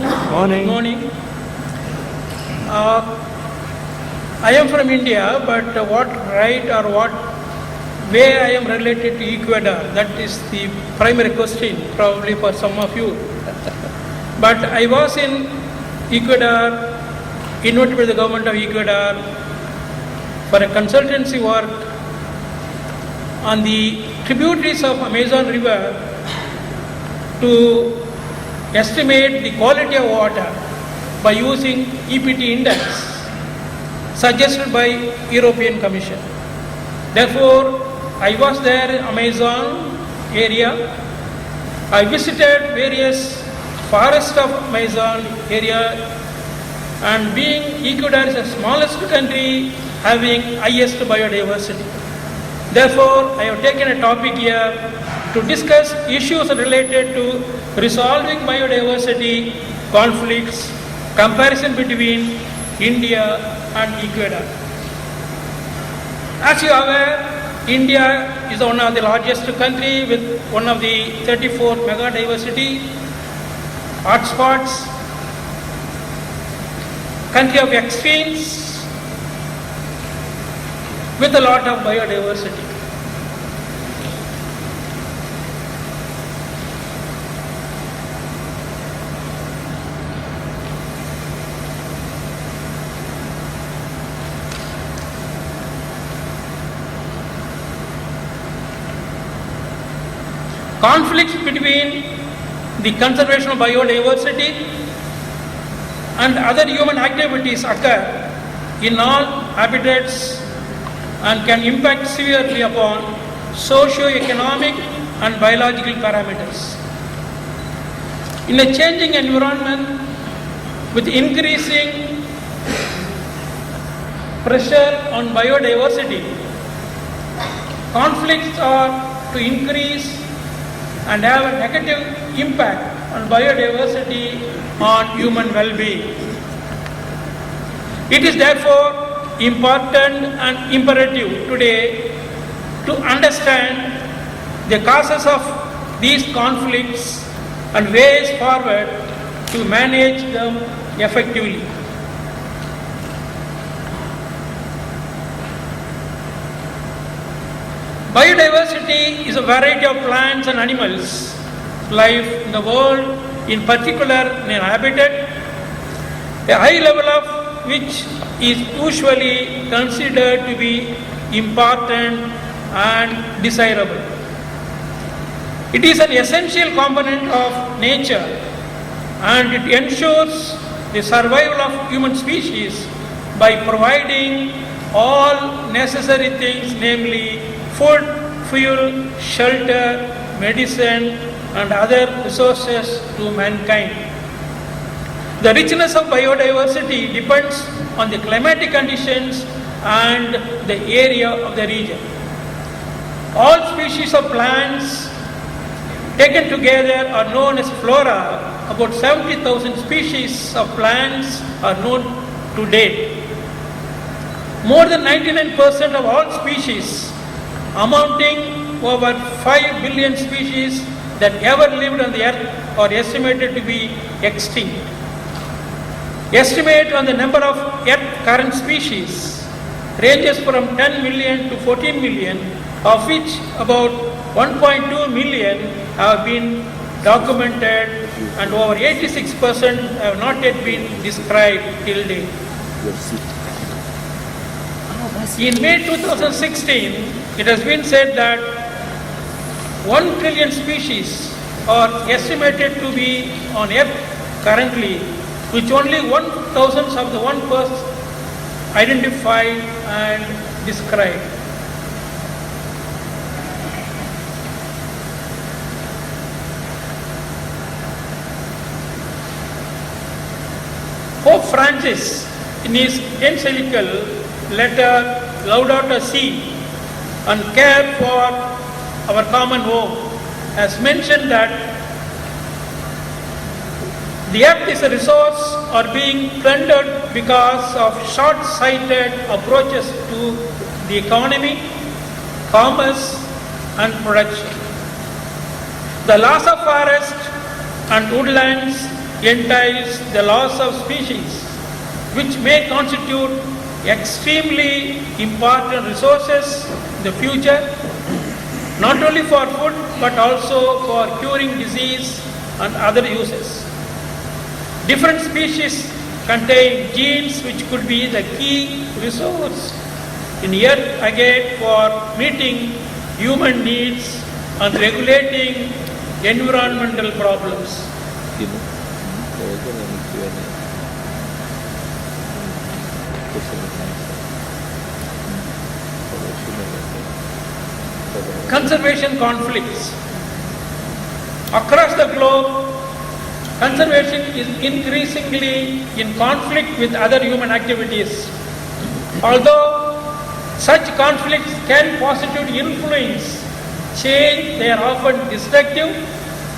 Morning. Morning. I am from India, but what right or what way I am related to Ecuador? That is the primary question, probably for some of you. But I was in Ecuador, invited by the government of Ecuador for a consultancy work on the tributaries of Amazon River to estimate the quality of water by using EPT index suggested by European Commission. Therefore, I was there in Amazon area. I visited various forests of Amazon area, and being Ecuador is the smallest country having highest biodiversity. Therefore, I have taken a topic here to discuss issues related to resolving biodiversity conflicts, comparison between India and Ecuador. As you are aware, India is one of the largest country with one of the 34 mega diversity hotspots, country of extremes with a lot of biodiversity. Conflicts between the conservation of biodiversity and other human activities occur in all habitats and can impact severely upon socio-economic and biological parameters. In a changing environment with increasing pressure on biodiversity, conflicts are to increase and have a negative impact on biodiversity on human well-being. It is therefore important and imperative today to understand the causes of these conflicts and ways forward to manage them effectively. Biodiversity is a variety of plants and animals life in the world, in particular in a habitat, a high level of which is usually considered to be important and desirable. It is an essential component of nature and it ensures the survival of human species by providing all necessary things, namely food, fuel, shelter, medicine, and other resources to mankind. The richness of biodiversity depends on the climatic conditions and the area of the region. All species of plants taken together are known as flora. About 70,000 species of plants are known to date. More than 99% of all species, amounting over 5 billion species that ever lived on the earth, are estimated to be extinct. Estimate on the number of earth current species ranges from 10 million to 14 million, of which about 1.2 million have been documented and over 86% have not yet been described till date. In May 2016, it has been said that 1 trillion species are estimated to be on Earth currently, which only 1,000 of the 1% identified and described. Pope Francis, in his encyclical letter Laudato Si on care for our common home, has mentioned that the earth is a resource or being plundered because of short-sighted approaches to the economy, commerce and production. The loss of forest and woodlands entails the loss of species, which may constitute extremely important resources in the future, not only for food but also for curing disease and other uses. Different species contain genes which could be the key resource in Earth again for meeting human needs and regulating environmental problems. Conservation conflicts. Across the globe, conservation is increasingly in conflict with other human activities. Although such conflicts can positively influence change, they are often destructive,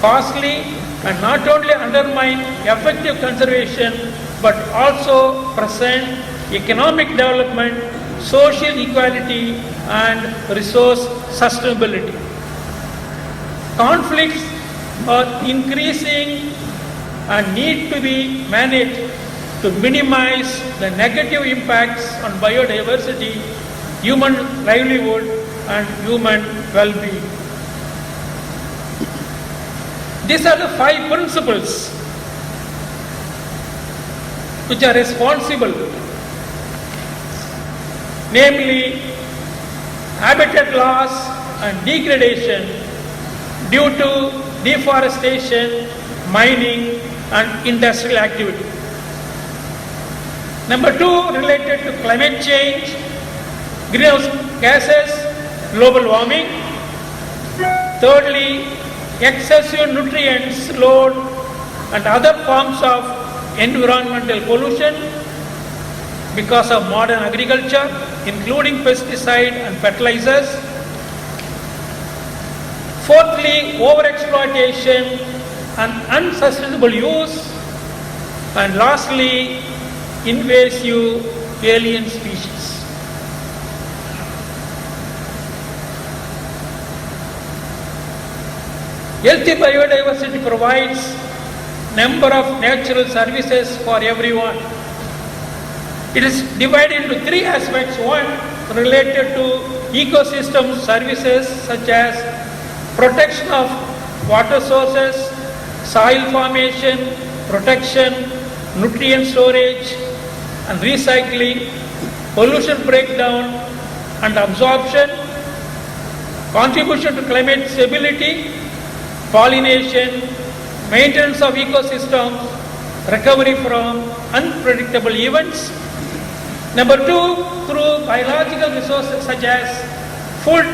costly, and not only undermine effective conservation but also present economic development, social equality, and resource sustainability. Conflicts are increasing and need to be managed to minimize the negative impacts on biodiversity, human livelihood, and human well-being. These are the 5 principles which are responsible, namely habitat loss and degradation due to deforestation, mining, and industrial activity. Number 2, related to climate change, greenhouse gases, global warming. Thirdly, excessive nutrients load and other forms of environmental pollution because of modern agriculture, including pesticide and fertilizers. Fourthly, overexploitation and unsustainable use. And lastly, invasive alien species. Healthy biodiversity provides number of natural services for everyone. It is divided into 3 aspects. One, related to ecosystem services such as protection of water sources, soil formation, protection, nutrient storage and recycling, pollution breakdown and absorption, contribution to climate stability, pollination, maintenance of ecosystems, recovery from unpredictable events. Number 2, through biological resources such as food,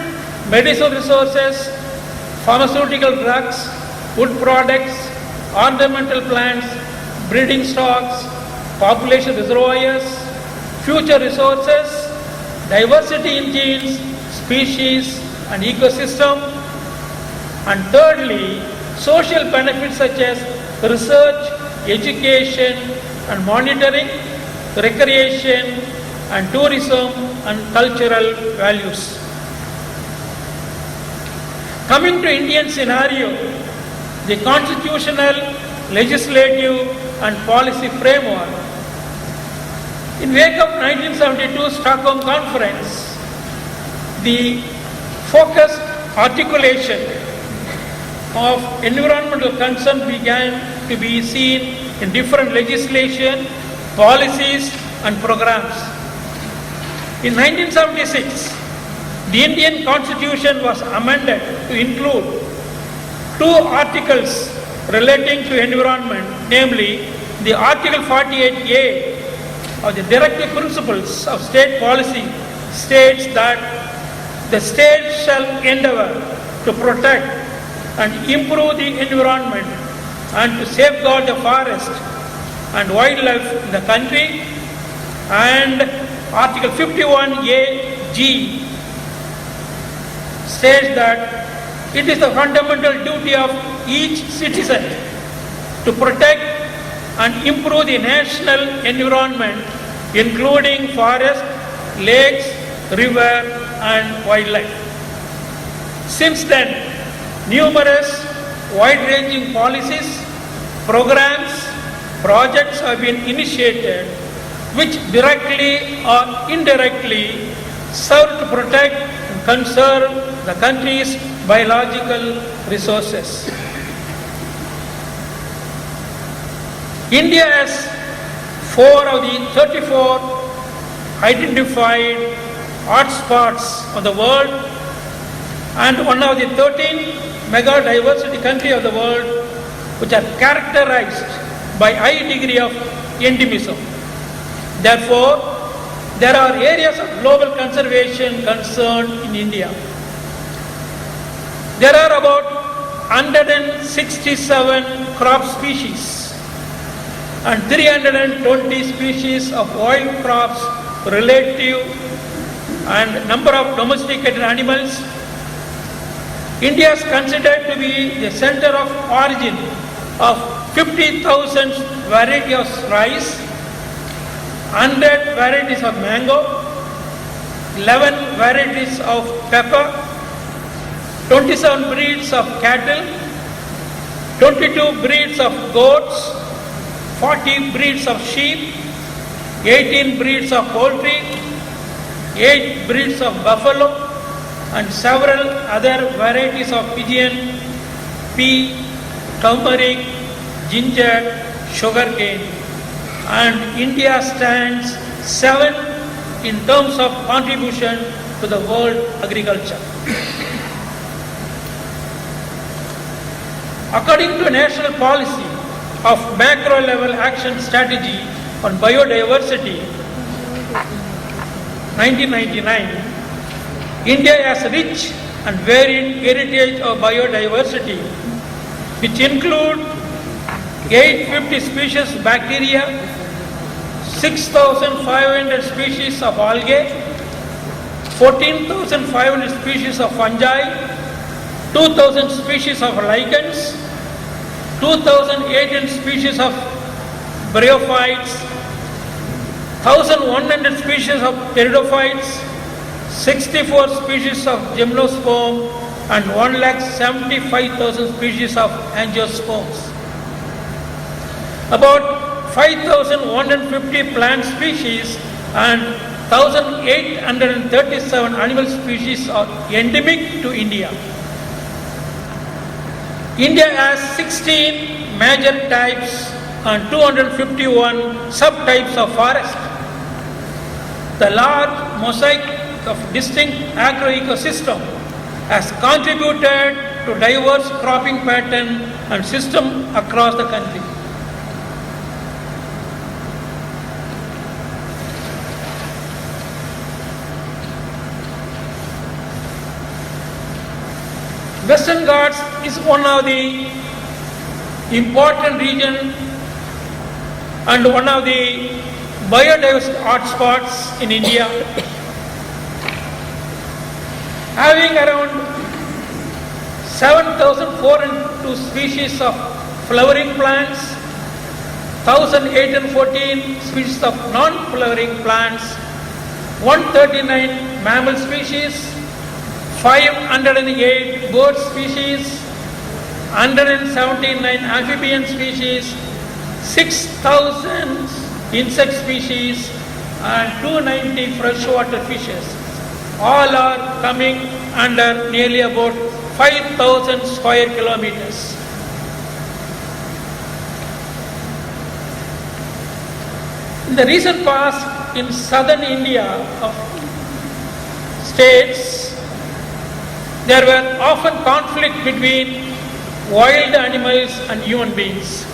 medicinal resources, pharmaceutical drugs, wood products, ornamental plants, breeding stocks, population reservoirs, future resources, diversity in genes, species and ecosystem. And thirdly, social benefits such as research, education and monitoring, recreation and tourism and cultural values. Coming to Indian scenario, the constitutional, legislative and policy framework. In wake of 1972 Stockholm Conference, the focused articulation of environmental concern began to be seen in different legislation, policies and programs. In 1976, the Indian Constitution was amended to include 2 articles relating to environment, namely the Article 48A of the Directive Principles of State Policy states that the state shall endeavor to protect and improve the environment and to safeguard the forest and wildlife in the country. And Article 51A(g) states that it is the fundamental duty of each citizen to protect and improve the national environment, including forest, lakes, river and wildlife. Since then, numerous wide-ranging policies, programs projects have been initiated which directly or indirectly serve to protect and conserve the country's biological resources. India has 4 of the 34 identified hotspots of the world and one of the 13 mega diversity countries of the world which are characterized by high degree of endemism. Therefore, there are areas of global conservation concerned in India. There are about 167 crop species and 320 species of wild crops relative and number of domesticated animals. India is considered to be the center of origin of 50,000 varieties of rice, 100 varieties of mango, 11 varieties of pepper, 27 breeds of cattle, 22 breeds of goats, 40 breeds of sheep, 18 breeds of poultry, 8 breeds of buffalo, and several other varieties of pigeon, pea, turmeric, ginger, sugarcane. And India stands 7th in terms of contribution to the world agriculture. According to national policy of macro level action strategy on biodiversity 1999, India has rich and varied heritage of biodiversity which include 850 species of bacteria, 6,500 species of algae, 14,500 species of fungi, 2,000 species of lichens, 2,800 species of bryophytes, 1,100 species of pteridophytes, 64 species of gymnosperm and 1,75,000 species of angiosperms. About 5,150 plant species and 1,837 animal species are endemic to India. India has 16 major types and 251 subtypes of forest. The large mosaic of distinct agroecosystem has contributed to diverse cropping pattern and system across the country. Western Ghats is one of the important region and one of the biodiversity hotspots in India, having around 7,402 species of flowering plants, 1,814 species of non-flowering plants, 139 mammal species, 508 bird species, 179 amphibian species, 6,000 insect species and 290 freshwater fishes. All are coming under nearly about 5,000 square kilometers. In the recent past, in southern India of states, there were often conflict between wild animals and human beings.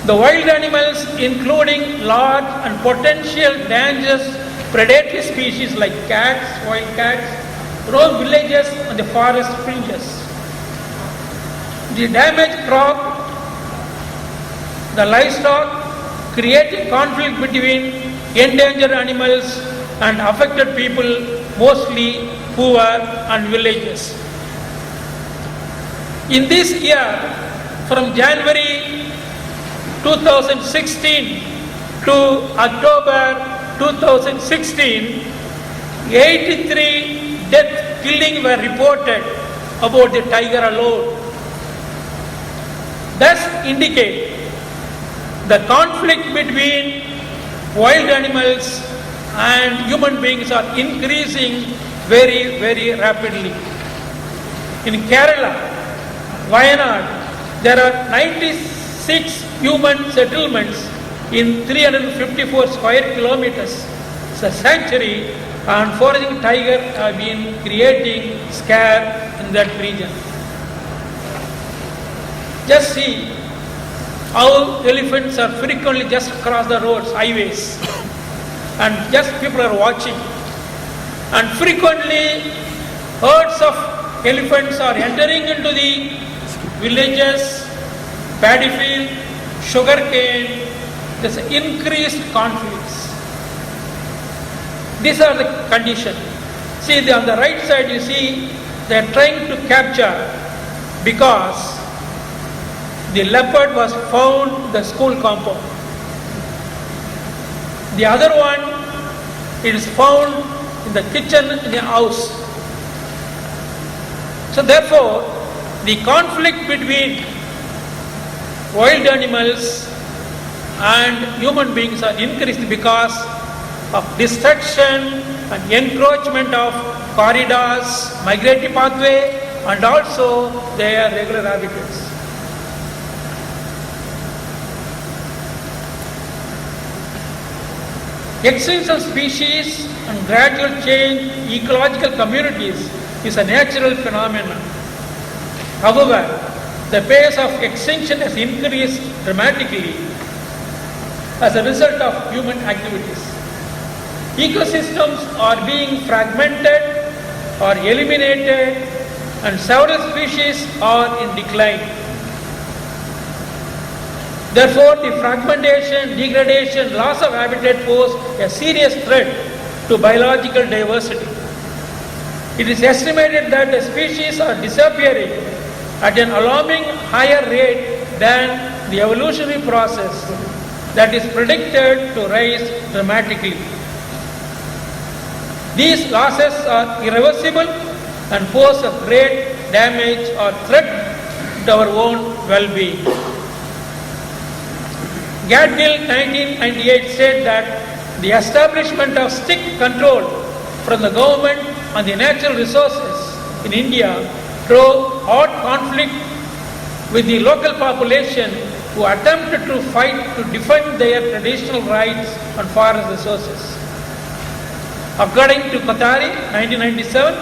The wild animals, including large and potential dangerous predatory species like cats, wild cats, roam villages on the forest fringes. The damaged crop, the livestock, creating conflict between endangered animals and affected people, mostly poor and villages. In this year, from January 2016 to October 2016, 83 death killings were reported about the tiger alone. Thus indicate the conflict between wild animals and human beings are increasing very, very rapidly. In Kerala, Wayanad, there are 96 human settlements in 354 square kilometers. It's a sanctuary, and foraging tiger have been creating scare in that region. Just see how elephants are frequently just across the roads, highways, and just people are watching. And frequently herds of elephants are entering into the villages, paddy field, sugarcane. There's increased conflicts. These are the conditions. See, on the right side you see they are trying to capture because the leopard was found in the school compound. The other one, it is found in the kitchen in the house. So therefore, the conflict between wild animals and human beings are increased because of destruction and encroachment of corridors, migratory pathway, and also their regular habitats. Extinction of species and gradual change in ecological communities is a natural phenomenon. However, the pace of extinction has increased dramatically as a result of human activities. Ecosystems are being fragmented or eliminated, and several species are in decline. Therefore, the fragmentation, degradation, loss of habitat pose a serious threat to biological diversity. It is estimated that the species are disappearing at an alarming higher rate than the evolutionary process that is predicted to rise dramatically. These losses are irreversible and pose a great damage or threat to our own well-being. Gadgil 1998 said that the establishment of strict control from the government on the natural resources in India drove hot conflict with the local population who attempted to fight to defend their traditional rights on forest resources. According to Qatari 1997,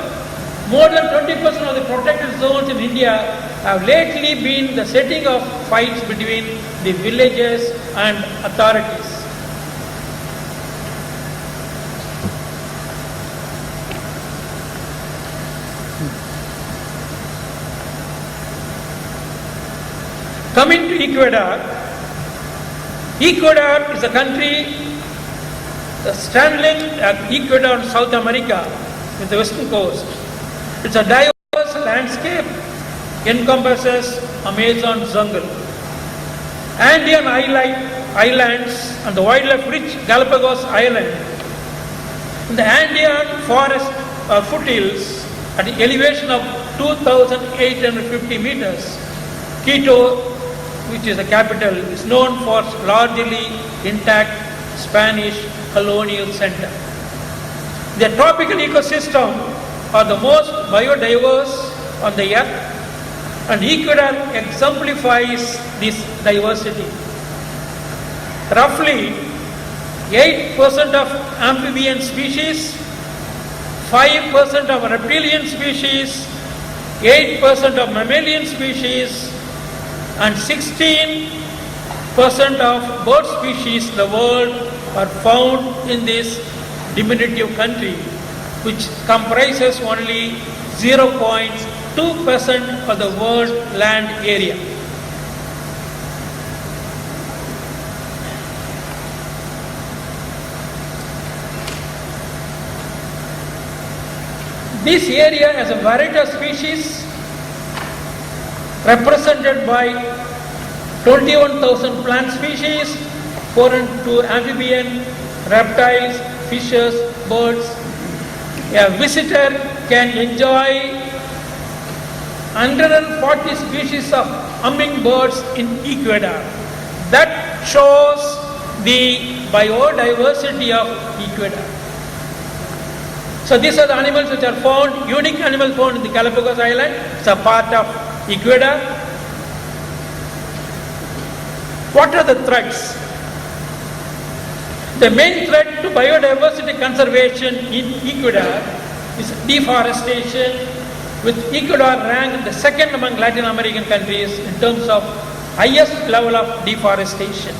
more than 20% of the protected zones in India have lately been the setting of fights between the villages and authorities. Coming to Ecuador, Ecuador is a country straddling Ecuador and South America in the western coast. It's a diverse landscape, encompasses Amazon jungle, Andean islands and the wildlife-rich Galapagos Island. In the Andean forest foothills at an elevation of 2,850 meters, Quito, which is the capital, is known for its largely intact Spanish colonial center. The tropical ecosystem are the most biodiverse on the earth, and Ecuador exemplifies this diversity. Roughly 8% of amphibian species, 5% of reptilian species, 8% of mammalian species, and 16% of bird species in the world are found in this diminutive country, which comprises only 0.2% of the world land area. This area has a variety of species represented by 21,000 plant species, 402 amphibian, reptiles, fishes, birds. A visitor can enjoy 140 species of hummingbirds in Ecuador. That shows the biodiversity of Ecuador. So these are the animals which are found, unique animals found in the Galapagos Island. It's a part of Ecuador. What are the threats? The main threat to biodiversity conservation in Ecuador is deforestation, with Ecuador ranked the second among Latin American countries in terms of highest level of deforestation.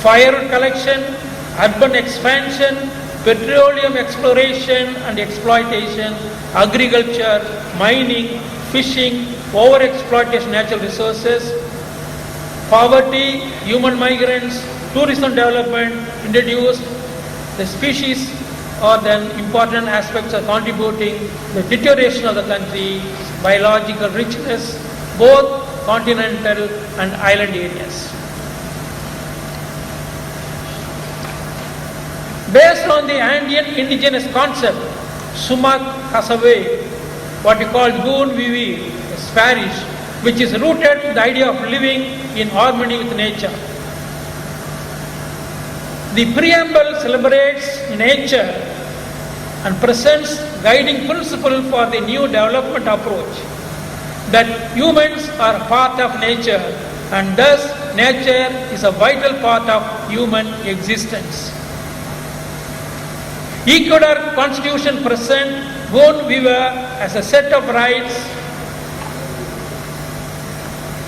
Fire collection, urban expansion, petroleum exploration and exploitation, agriculture, mining, fishing, overexploitation of natural resources, poverty, human migrants, tourism development introduced the species are then important aspects of contributing the deterioration of the country's biological richness, both continental and island areas. Based on the Andean indigenous concept, Sumak Kasave, what we call Gun Vivi, parish, which is rooted in the idea of living in harmony with nature. The preamble celebrates nature and presents guiding principle for the new development approach, that humans are part of nature and thus nature is a vital part of human existence. Ecuador Constitution presents Bon Viva as a set of rights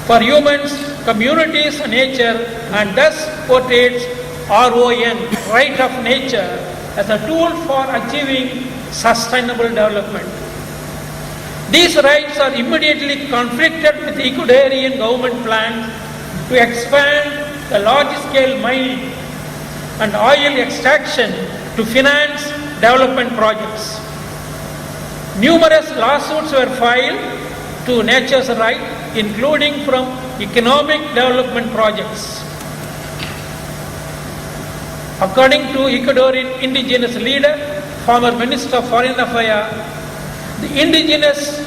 for humans, communities and nature, and thus portrays RON, right of nature, as a tool for achieving sustainable development. These rights are immediately conflicted with Ecuadorian government plans to expand the large-scale mining and oil extraction to finance development projects. Numerous lawsuits were filed to nature's right, including from economic development projects. According to Ecuadorian indigenous leader, former Minister of Foreign Affairs, the indigenous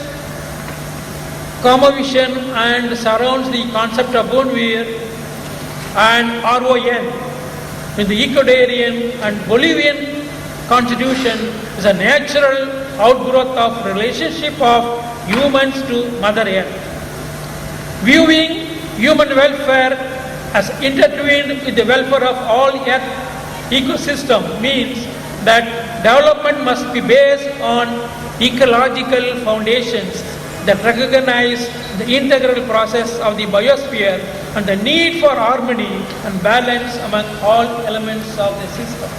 cosmovision and surrounds the concept of Bonvir and RON in the Ecuadorian and Bolivian constitution is a natural outgrowth of relationship of humans to Mother Earth. Viewing human welfare as intertwined with the welfare of all Earth ecosystem means that development must be based on ecological foundations that recognize the integral process of the biosphere and the need for harmony and balance among all elements of the system.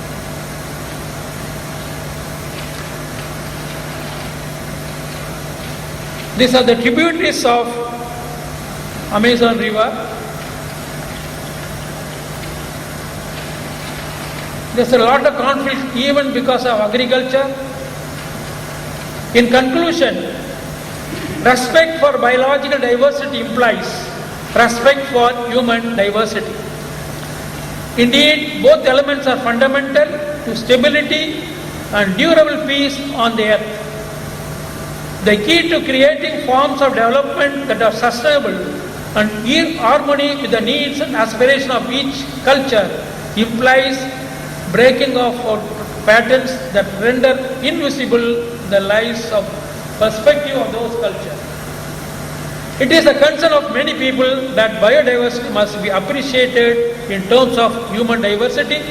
These are the tributaries of Amazon River. There's a lot of conflict even because of agriculture. In conclusion, respect for biological diversity implies respect for human diversity. Indeed, both elements are fundamental to stability and durable peace on the earth. The key to creating forms of development that are sustainable and in harmony with the needs and aspirations of each culture implies breaking of patterns that render invisible the lives of perspective of those cultures. It is a concern of many people that biodiversity must be appreciated in terms of human diversity,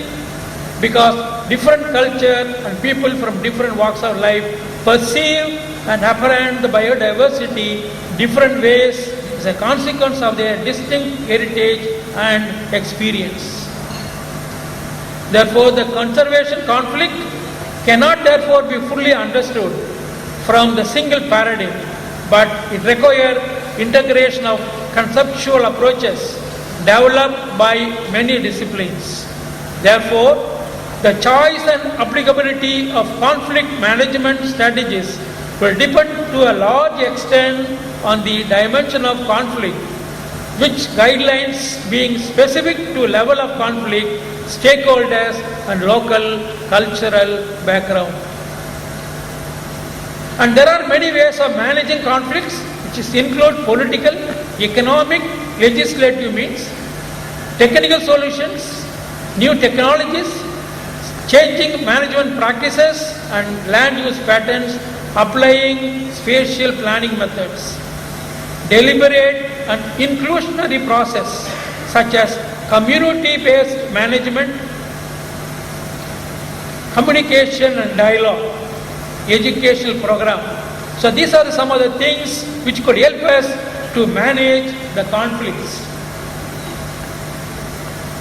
because different culture and people from different walks of life perceive and apprehend the biodiversity different ways as a consequence of their distinct heritage and experience. Therefore, the conservation conflict cannot therefore be fully understood from the single paradigm, but it requires integration of conceptual approaches developed by many disciplines. Therefore, the choice and applicability of conflict management strategies will depend to a large extent on the dimension of conflict, which guidelines being specific to level of conflict, stakeholders and local cultural background. And there are many ways of managing conflicts, which include political, economic, legislative means. technical solutions, new technologies, changing management practices and land use patterns, applying spatial planning methods, deliberate and inclusionary process such as community-based management, communication and dialogue, educational program. So these are some of the things which could help us to manage the conflicts.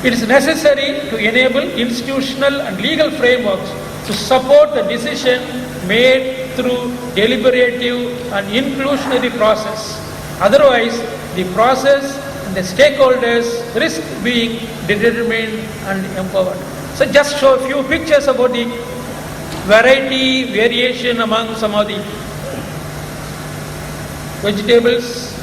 It is necessary to enable institutional and legal frameworks to support the decision made through deliberative and inclusionary process. Otherwise, the process and the stakeholders risk being determined and empowered. So just show a few pictures about the variation among some of the vegetables.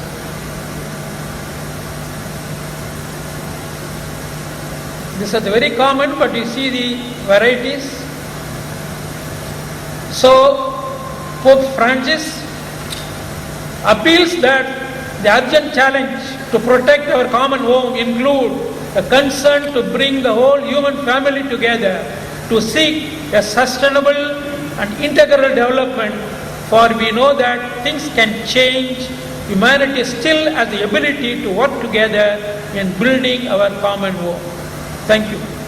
These are very common, but you see the varieties. So Pope Francis appeals that the urgent challenge to protect our common home include the concern to bring the whole human family together to seek a sustainable and integral development, for we know that things can change. Humanity still has the ability to work together in building our common home. Thank you.